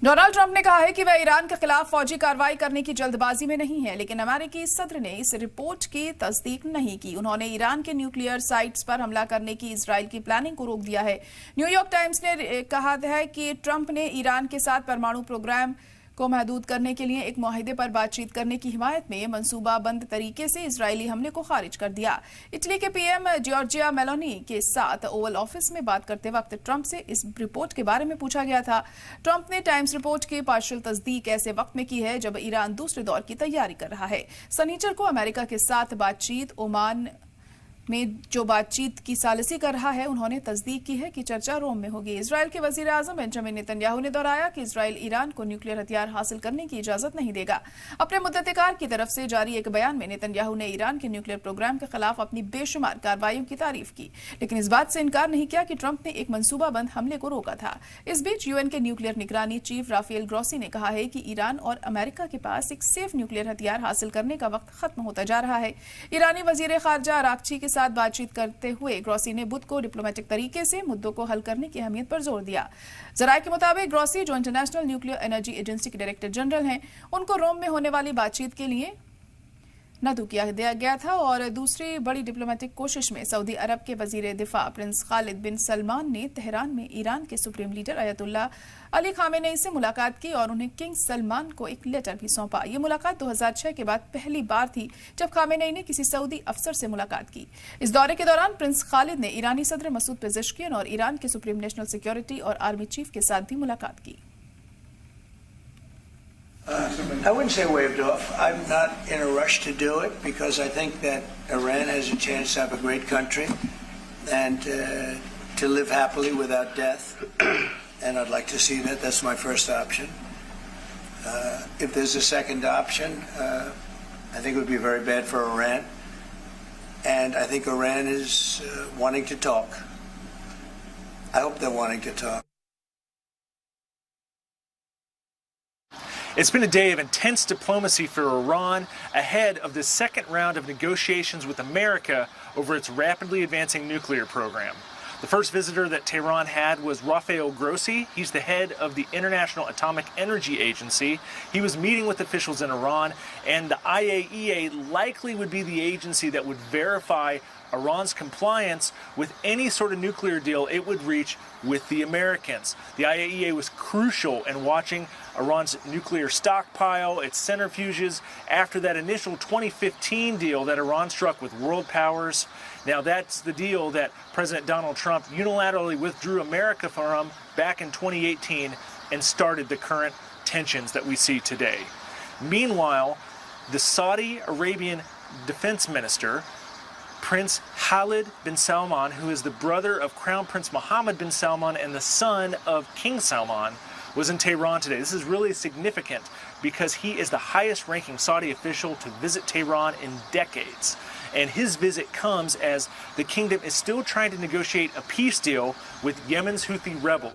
Donald Trump ने कहा है कि वह ईरान के खिलाफ फौजी कार्रवाई करने की जल्दबाजी में नहीं है, लेकिन अमेरिकी सदर ने इस रिपोर्ट की तस्दीक नहीं की। उन्होंने ईरान के न्यूक्लियर साइट्स पर हमला करने की इजराइल की प्लानिंग को रोक दिया है। न्यूयॉर्क टाइम्स ने कहा है कि ट्रंप ने ईरान के साथ परमाणु प्रोग्राम को महदूद करने के लिए एक मुआहिदे पर बातचीत करने की हिमायत में मंसूबाबंद तरीके से इजरायली हमले को खारिज कर दिया। इटली के पीएम जॉर्जिया मेलोनी के साथ ओवल ऑफिस में बात करते वक्त ट्रंप से इस रिपोर्ट के बारे में पूछा गया था। ट्रंप ने टाइम्स रिपोर्ट की पार्शियल तस्दीक ऐसे वक्त में की है जब ईरान दूसरे दौर की तैयारी कर रहा है। शनिचर को अमेरिका के साथ बातचीत ओमान में जो बातचीत की सालिसी कर रहा है, उन्होंने तस्दीक की है कि चर्चा रोम में होगी। इजराइल के वजीर आजम बेंजामिन नेतन्याहू ने दोहराया कि इजराइल ईरान को न्यूक्लियर हथियार हासिल करने की इजाजत नहीं देगा। अपने मुद्दतकार की तरफ से जारी एक बयान में नेतन्याहू ने ईरान के न्यूक्लियर प्रोग्राम के खिलाफ अपनी बेशुमार कार्रवाइयों की तारीफ की, लेकिन इस बात से इनकार नहीं किया कि ट्रंप ने एक मंसूबाबंद हमले को रोका था। इस बीच यूएन के न्यूक्लियर निगरानी चीफ राफेल ग्रोसी ने कहा है कि ईरान और अमेरिका के पास एक सेफ न्यूक्लियर हथियार हासिल करने का वक्त खत्म होता जा रहा है। ईरानी वजीर खारजा अराक्ची के साथ बातचीत करते हुए ग्रोसी ने बुध को डिप्लोमेटिक तरीके से मुद्दों को हल करने की अहमियत पर जोर दिया। जराये के मुताबिक ग्रोसी, जो इंटरनेशनल न्यूक्लियर एनर्जी एजेंसी के डायरेक्टर जनरल हैं, उनको रोम में होने वाली बातचीत के लिए नदू किया गया था और दूसरी बड़ी डिप्लोमेटिक कोशिश में सऊदी अरब के वजीर दिफा प्रिंस खालिद बिन सलमान ने तेहरान में ईरान के सुप्रीम लीडर अयतुल्ला अली खामेनेई से मुलाकात की और उन्हें किंग सलमान को एक लेटर भी सौंपा। ये मुलाकात 2006 के बाद पहली बार थी जब खामेनेई ने किसी सऊदी अफसर से मुलाकात की। इस दौरे के दौरान प्रिंस खालिद ने ईरानी सदर मसूद पेजेश्कियन और ईरान के सुप्रीम नेशनल सिक्योरिटी और आर्मी चीफ के साथ भी मुलाकात की। I wouldn't say waved off. I'm not in a rush to do it because I think that Iran has a chance to have a great country and to live happily without death. And I'd like to see that. That's my first option. If there's a second option, I think it would be very bad for Iran. And I think Iran is wanting to talk. I hope they're wanting to talk. It's been a day of intense diplomacy for Iran ahead of the second round of negotiations with America over its rapidly advancing nuclear program. The first visitor that Tehran had was Rafael Grossi. He's the head of the International Atomic Energy Agency. He was meeting with officials in Iran, and the IAEA likely would be the agency that would verify Iran's compliance with any sort of nuclear deal it would reach with the Americans. The IAEA was crucial in watching Iran's nuclear stockpile, its centrifuges, after that initial 2015 deal that Iran struck with world powers. Now that's the deal that President Donald Trump unilaterally withdrew America from back in 2018 and started the current tensions that we see today. Meanwhile, the Saudi Arabian defense minister, Prince Khalid bin Salman, who is the brother of Crown Prince Mohammed bin Salman and the son of King Salman, was in Tehran today. This is really significant because he is the highest ranking Saudi official to visit Tehran in decades. And his visit comes as the kingdom is still trying to negotiate a peace deal with Yemen's Houthi rebels.